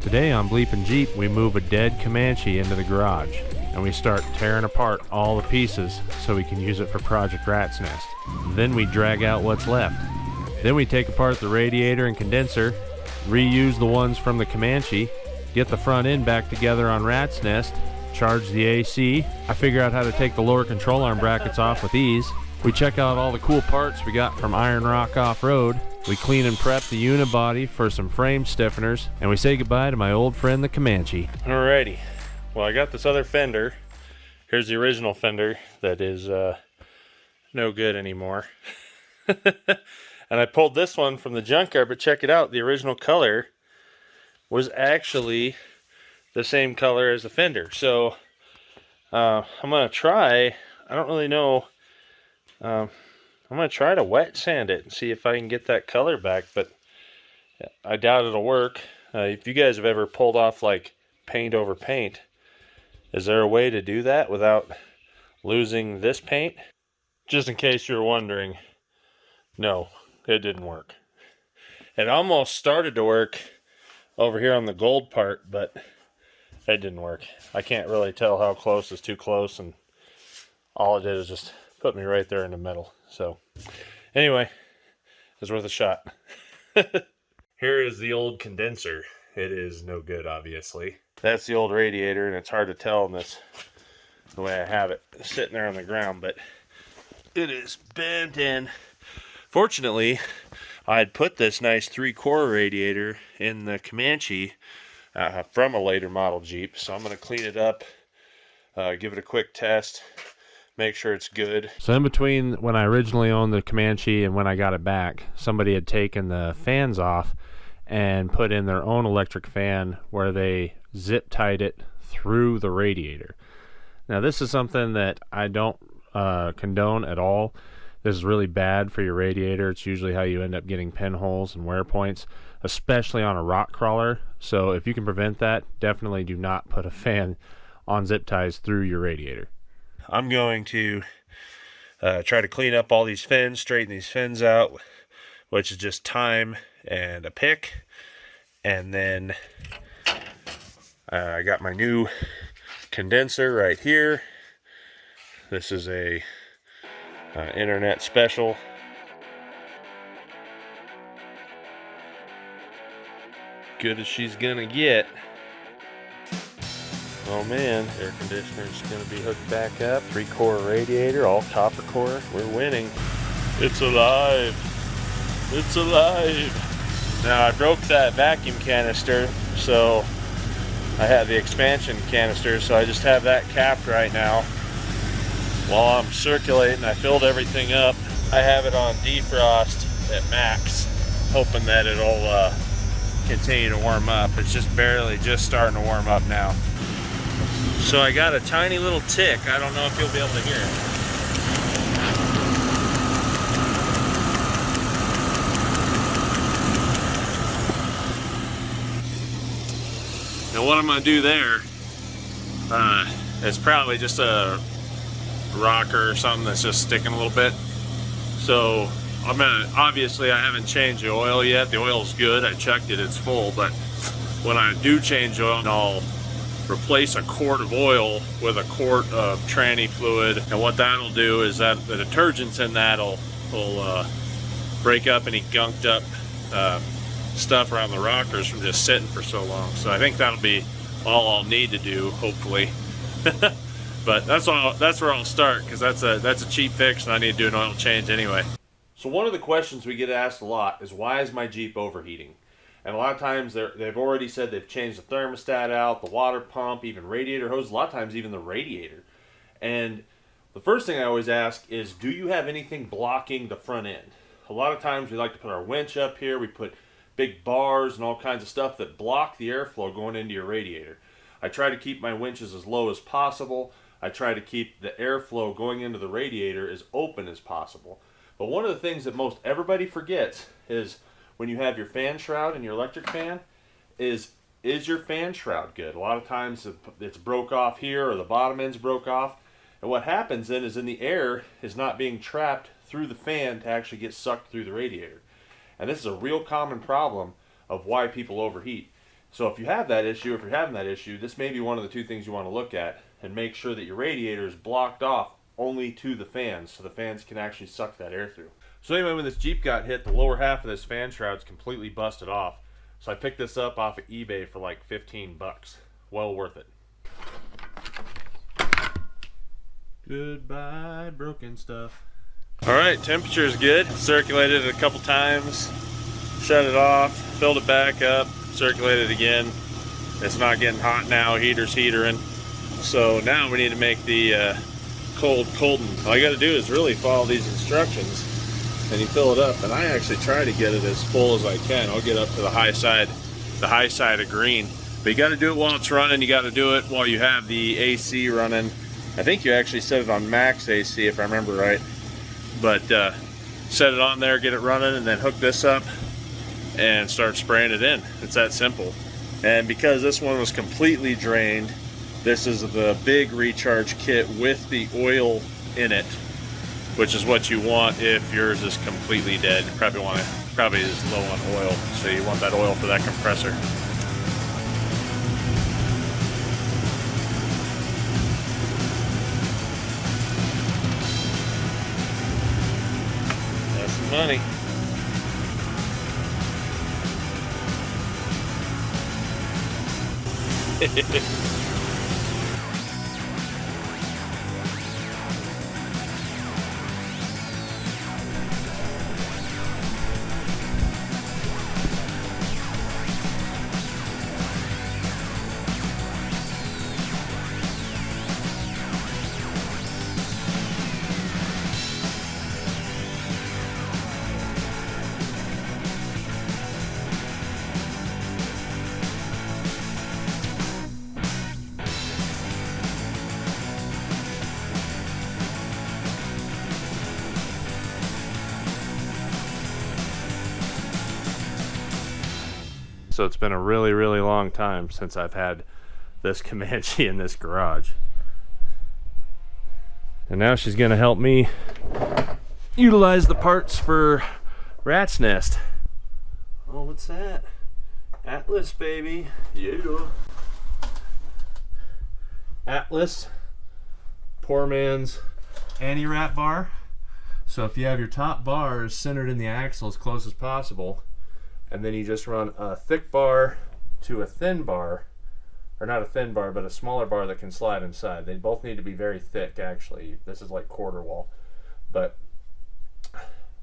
Today on BleepinJeep, we move a dead Comanche into the garage, and we start tearing apart all the pieces so we can use it for Project Rat's Nest. Then we drag out what's left. Then we take apart the radiator and condenser, reuse the ones from the Comanche, get the front end back together on Rat's Nest, charge the AC. I figure out how to take the lower control arm brackets off with ease. We check out all the cool parts we got from Iron Rock Offroad. We clean and prep the unibody for some frame stiffeners, and we say goodbye to my old friend the Comanche. Alrighty, well, I got this other Fender. Here's the original Fender that is no good anymore. And I pulled this one from the junkyard, but check it out, the original color was actually the same color as the Fender. So I'm gonna try, I don't really know, I'm going to try to wet sand it and see if I can get that color back, but I doubt it'll work. If you guys have ever pulled off like paint over paint, is there a way to do that without losing this paint? Just in case you were wondering, no, it didn't work. It almost started to work over here on the gold part, but it didn't work. I can't really tell how close is too close, and all it did is just put me right there in the middle. So anyway, it's worth a shot. Here is the old condenser. It is no good, obviously. That's the old radiator, and it's hard to tell in this, the way I have it sitting there on the ground, but it is bent in. Fortunately, I had put this nice 3-core radiator in the Comanche from a later model Jeep, so I'm going to clean it up, give it a quick test, make sure it's good. So in between when I originally owned the Comanche and when I got it back, somebody had taken the fans off and put in their own electric fan where they zip tied it through the radiator. Now this is something that I don't condone at all. This is really bad for your radiator. It's usually how you end up getting pinholes and wear points, especially on a rock crawler. So if you can prevent that, definitely do not put a fan on zip ties through your radiator. I'm going to try to clean up all these fins, straighten these fins out, which is just time and a pick. And then I got my new condenser right here. This is a internet special. Good as she's gonna get. Oh man, air conditioner's gonna be hooked back up. 3-core radiator, all copper core. We're winning. It's alive. It's alive. Now I broke that vacuum canister, so I have the expansion canister, so I just have that capped right now. While I'm circulating, I filled everything up. I have it on defrost at max, hoping that it'll continue to warm up. It's just barely just starting to warm up now. So I got a tiny little tick. I don't know if you'll be able to hear it. Now what I'm going to do there, it's probably just a rocker or something that's just sticking a little bit. So I'm going to, obviously I haven't changed the oil yet. The oil's good. I checked it, it's full. But when I do change oil, I'll replace a quart of oil with a quart of tranny fluid, and what that'll do is that the detergents in that will break up any gunked up stuff around the rockers from just sitting for so long. So I think that'll be all I'll need to do, hopefully. But that's where I'll start, because that's a cheap fix, and I need to do an oil change anyway. So one of the questions we get asked a lot is, why is my Jeep overheating? And a lot of times they've already said they've changed the thermostat out, the water pump, even radiator hose, a lot of times even the radiator. And the first thing I always ask is, do you have anything blocking the front end? A lot of times we like to put our winch up here, we put big bars and all kinds of stuff that block the airflow going into your radiator. I try to keep my winches as low as possible. I try to keep the airflow going into the radiator as open as possible. But one of the things that most everybody forgets is, when you have your fan shroud and your electric fan, is your fan shroud good? A lot of times it's broke off here, or the bottom end's broke off, and what happens then is the air is not being trapped through the fan to actually get sucked through the radiator. And this is a real common problem of why people overheat. So if you have that issue, if you're having that issue, this may be one of the two things you want to look at, and make sure that your radiator is blocked off only to the fans, so the fans can actually suck that air through. So anyway, when this Jeep got hit, the lower half of this fan shroud's completely busted off. So I picked this up off of eBay for like 15 bucks. Well worth it. Goodbye, broken stuff. All right, temperature's good. Circulated it a couple times, shut it off, filled it back up, circulated again. It's not getting hot now, heater's heatering. So now we need to make the colden. All you gotta do is really follow these instructions and you fill it up. And I actually try to get it as full as I can. I'll get up to the high side of green. But you gotta do it while it's running. You gotta do it while you have the AC running. I think you actually set it on max AC if I remember right. But set it on there, get it running, and then hook this up and start spraying it in. It's that simple. And because this one was completely drained, this is the big recharge kit with the oil in it, which is what you want if yours is completely dead. You probably is low on oil, so you want that oil for that compressor. Money. So it's been a really, really long time since I've had this Comanche in this garage. And now she's gonna help me utilize the parts for Rat's Nest. Oh, what's that? Atlas, baby. Yeah. Atlas, poor man's anti-rat bar. So if you have your top bars centered in the axle as close as possible, and then you just run a thick bar to a thin bar, or not a thin bar, but a smaller bar that can slide inside. They both need to be very thick, actually. This is like quarter wall. But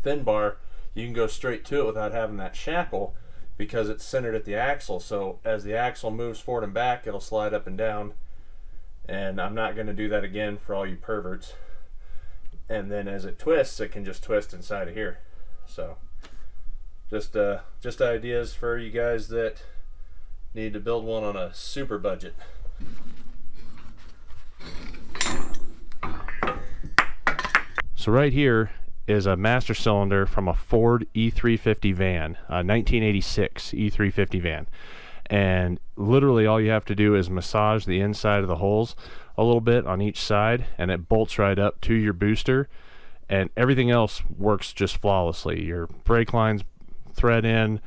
thin bar, you can go straight to it without having that shackle because it's centered at the axle. So as the axle moves forward and back, it'll slide up and down. And I'm not going to do that again for all you perverts. And then as it twists, it can just twist inside of here. So just ideas for you guys that need to build one on a super budget. So right here is a master cylinder from a Ford E350 van, a 1986 E350 van. And literally all you have to do is massage the inside of the holes a little bit on each side, and it bolts right up to your booster, and everything else works just flawlessly. Your brake lines thread in,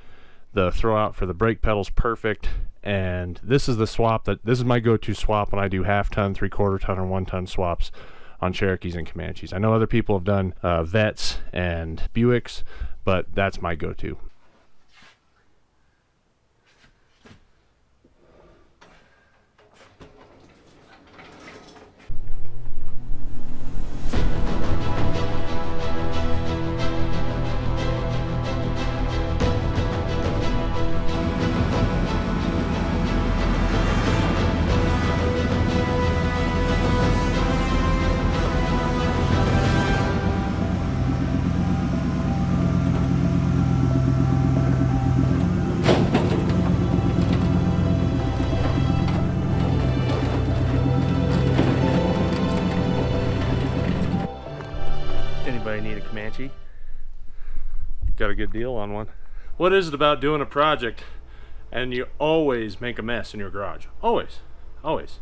the throw out for the brake pedal's perfect, and this is the swap this is my go-to swap when I do half-ton, three-quarter-ton, or one-ton swaps on Cherokees and Comanches. I know other people have done Vets and Buicks, but that's my go-to. Anybody need a Comanche? Got a good deal on one. What is it about doing a project and you always make a mess in your garage? Always. Always.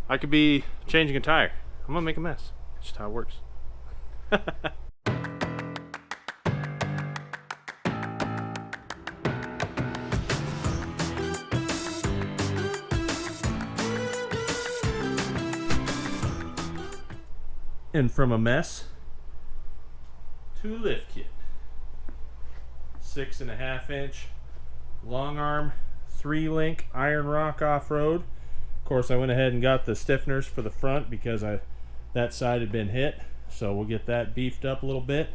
I could be changing a tire. I'm gonna make a mess. It's just how it works. And from a mess to lift kit. 6.5 inch long arm 3-link Iron Rock Offroad. Of course, I went ahead and got the stiffeners for the front because that side had been hit, so we'll get that beefed up a little bit.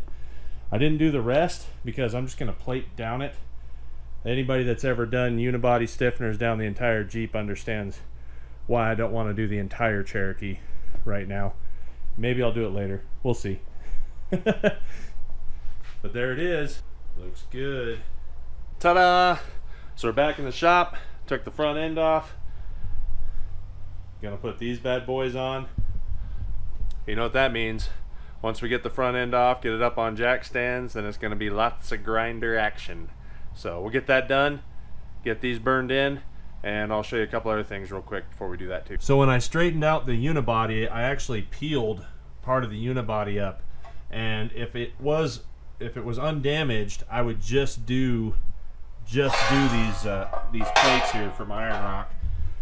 I didn't do the rest because I'm just going to plate down it. Anybody that's ever done unibody stiffeners down the entire Jeep understands why I don't want to do the entire Cherokee right now. Maybe I'll do it later. We'll see. But there it is. Looks good. Ta-da! So we're back in the shop. Took the front end off. Gonna put these bad boys on. You know what that means. Once we get the front end off, get it up on jack stands, then it's gonna be lots of grinder action. So we'll get that done, get these burned in, and I'll show you a couple other things real quick before we do that too. So when I straightened out the unibody, I actually peeled part of the unibody up, and if it was undamaged, I would just do these plates here from Iron Rock.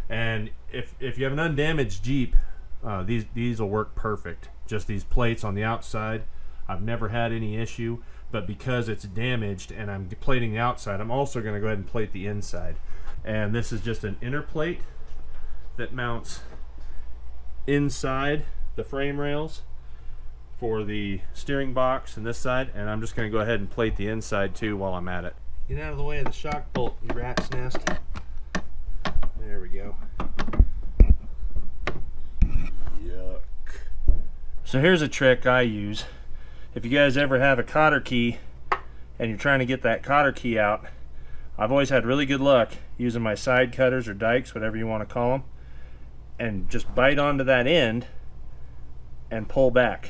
And if you have an undamaged Jeep, these will work perfect. Just these plates on the outside, I've never had any issue. But because it's damaged and I'm plating the outside, I'm also going to go ahead and plate the inside. And this is just an inner plate that mounts inside the frame rails for the steering box and this side, and I'm just going to go ahead and plate the inside too while I'm at it. Get out of the way of the shock bolt, you rat's nest. There we go. Yuck. So here's a trick I use. If you guys ever have a cotter key and you're trying to get that cotter key out, I've always had really good luck using my side cutters or dikes, whatever you want to call them, and just bite onto that end and pull back.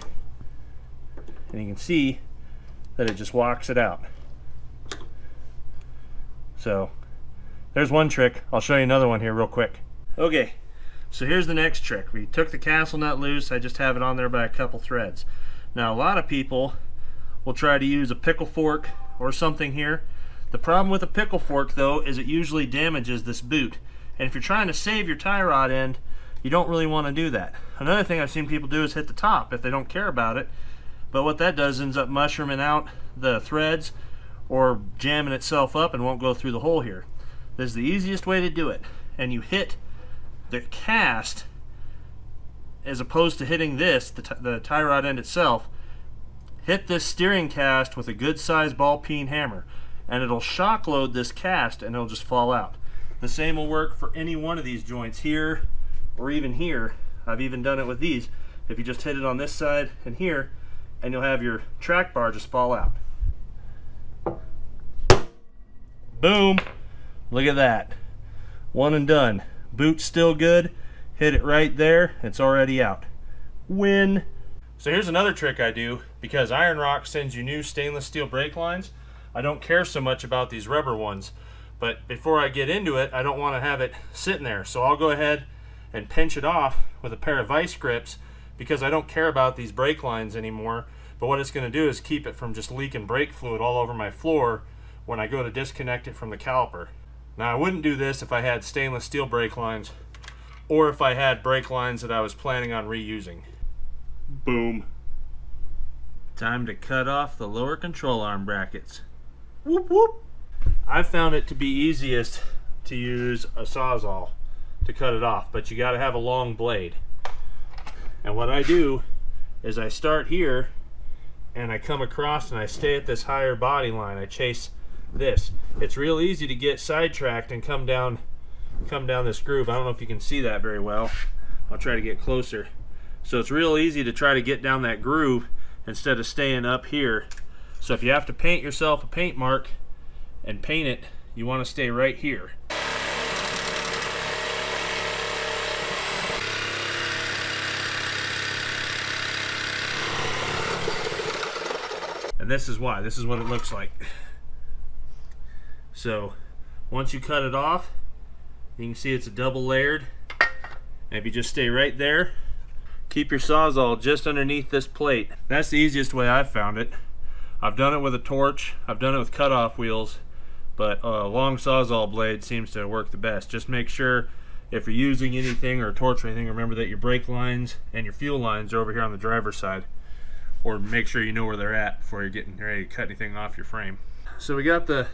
And you can see that it just walks it out. So there's one trick. I'll show you another one here real quick. Okay, so here's the next trick. We took the castle nut loose. I just have it on there by a couple threads. Now a lot of people will try to use a pickle fork or something here. The problem with a pickle fork though is it usually damages this boot. And if you're trying to save your tie rod end, you don't really want to do that. Another thing I've seen people do is hit the top if they don't care about it. But what that does ends up mushrooming out the threads or jamming itself up and won't go through the hole here. This is the easiest way to do it. And you hit the cast as opposed to hitting this, the tie rod end itself. Hit this steering cast with a good sized ball peen hammer and it'll shock load this cast and it'll just fall out. The same will work for any one of these joints here or even here. I've even done it with these. If you just hit it on this side and here, and you'll have your track bar just fall out. Boom! Look at that. One and done. Boot's still good. Hit it right there. It's already out. Win! So here's another trick I do. Because Iron Rock sends you new stainless steel brake lines, I don't care so much about these rubber ones. But before I get into it, I don't want to have it sitting there. So I'll go ahead and pinch it off with a pair of vice grips because I don't care about these brake lines anymore. But what it's going to do is keep it from just leaking brake fluid all over my floor when I go to disconnect it from the caliper. Now I wouldn't do this if I had stainless steel brake lines or if I had brake lines that I was planning on reusing. Boom. Time to cut off the lower control arm brackets. Whoop whoop. I found it to be easiest to use a Sawzall to cut it off, but you got to have a long blade. And what I do is I start here and I come across and I stay at this higher body line. I chase this. It's real easy to get sidetracked and come down this groove. I don't know if you can see that very well. I'll try to get closer. So it's real easy to try to get down that groove instead of staying up here. So if you have to paint yourself a paint mark and paint it, you want to stay right here. And this is why. This is what it looks like. So once you cut it off, you can see it's a double layered. And if you just stay right there, keep your Sawzall just underneath this plate. That's the easiest way I've found it. I've done it with a torch, I've done it with cutoff wheels, but a long Sawzall blade seems to work the best. Just make sure if you're using anything or a torch or anything, remember that your brake lines and your fuel lines are over here on the driver's side, or make sure you know where they're at before you're getting ready to cut anything off your frame. So we got the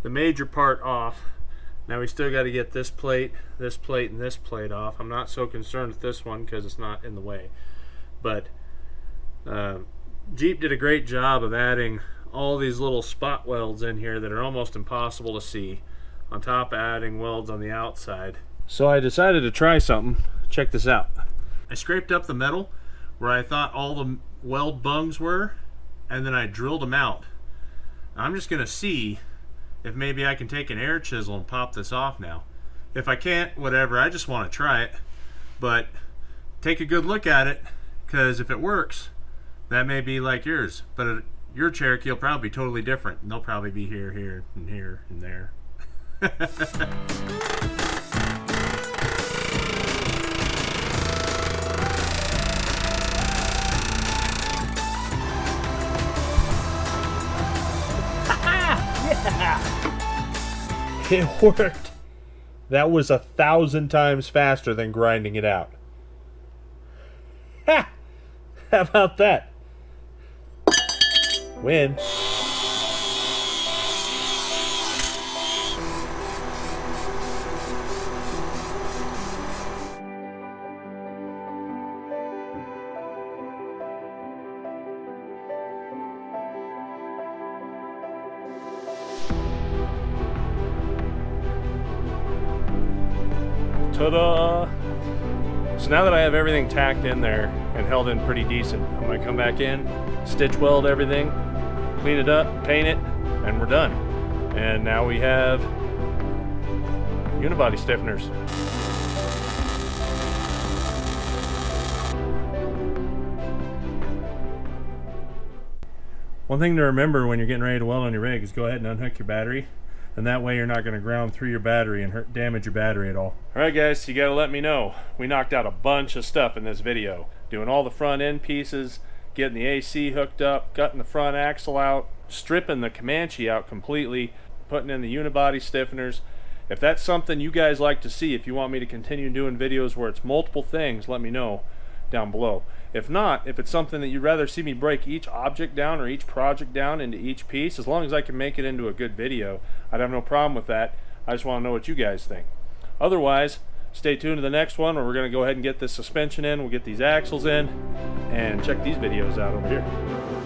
major part off. Now we still got to get this plate, and this plate off. I'm not so concerned with this one because it's not in the way. But Jeep did a great job of adding all these little spot welds in here that are almost impossible to see, on top of adding welds on the outside. So I decided to try something. Check this out. I scraped up the metal where I thought all the weld bungs were, and then I drilled them out. I'm just going to see if maybe I can take an air chisel and pop this off now. If I can't, whatever, I just want to try it. But take a good look at it, because if it works, that may be like yours. But your Cherokee will probably be totally different, and they'll probably be here, here, and here, and there. It worked. That was 1,000 times faster than grinding it out. Ha! How about that? Win. Ta-da! So now that I have everything tacked in there and held in pretty decent, I'm going to come back in, stitch weld everything, clean it up, paint it, and we're done. And now we have unibody stiffeners. One thing to remember when you're getting ready to weld on your rig is go ahead and unhook your battery, and that way you're not going to ground through your battery and damage your battery at all. Alright guys, you got to let me know. We knocked out a bunch of stuff in this video. Doing all the front end pieces, getting the AC hooked up, cutting the front axle out, stripping the Comanche out completely, putting in the unibody stiffeners. If that's something you guys like to see, if you want me to continue doing videos where it's multiple things, let me know down below. If not, if it's something that you'd rather see me break each object down or each project down into each piece, as long as I can make it into a good video, I'd have no problem with that. I just want to know what you guys think. Otherwise, stay tuned to the next one where we're going to go ahead and get this suspension in, we'll get these axles in, and check these videos out over here.